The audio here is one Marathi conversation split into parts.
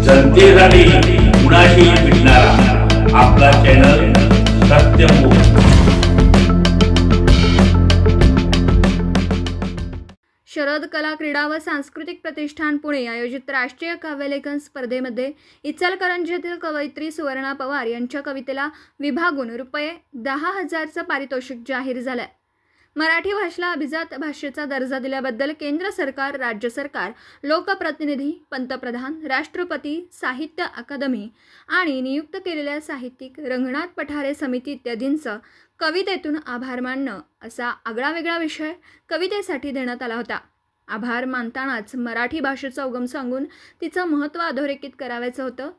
जनतेसाठी कुणाशी भेटणारा आपला चॅनल सत्यमुख। शरद कला क्रीडा व सांस्कृतिक प्रतिष्ठान पुणे आयोजित राष्ट्रीय काव्यलेखन स्पर्धेमध्ये इचलकरंजीतील कवयित्री सुवर्णा पवार यांच्या कवितेला विभागून ₹10,000चं पारितोषिक जाहीर झालंय। मराठी भाषेला अभिजात भाषेचा दर्जा दिल्याबद्दल केंद्र सरकार, राज्य सरकार, लोकप्रतिनिधी, पंतप्रधान, राष्ट्रपती, साहित्य अकादमी आणि नियुक्त केलेल्या साहित्यिक, रंगनाथ पठारे समिती इत्यादींचं कवितेतून आभार मानणं असा आगळावेगळा विषय कवितेसाठी देण्यात आला होता। आभार मानतानाच मराठी भाषेचा उगम सांगून तिचं महत्त्व अधोरेखित करायचं होतं।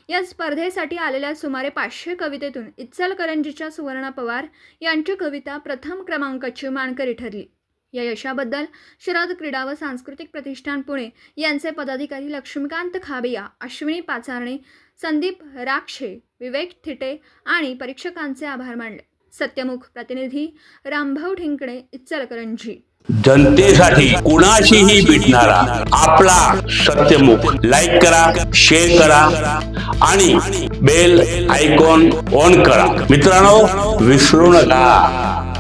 या स्पर्धेसाठी आलेल्या सुमारे 500 कवितेतून इचलकरंजीच्या सुवर्णा पवार यांची कविता प्रथम क्रमांकाची मानकरी ठरली। या यशाबद्दल शरद क्रीडा व सांस्कृतिक प्रतिष्ठान पुणे यांचे पदाधिकारी लक्ष्मीकांत खाबिया, अश्विनी पाचारणे, संदीप राक्षे, विवेक थिटे आणि परीक्षकांचे आभार मानले। सत्यमुख प्रतिनिधी रामभाऊ ठिंकणे, इचलकरंजी। जनतेसाठी कुणाशीही भेटणारा आपला सत्यमुख। लाईक करा, शेअर करा आणि बेल आयकॉन ऑन करा। मित्रांनो, विसरू नका।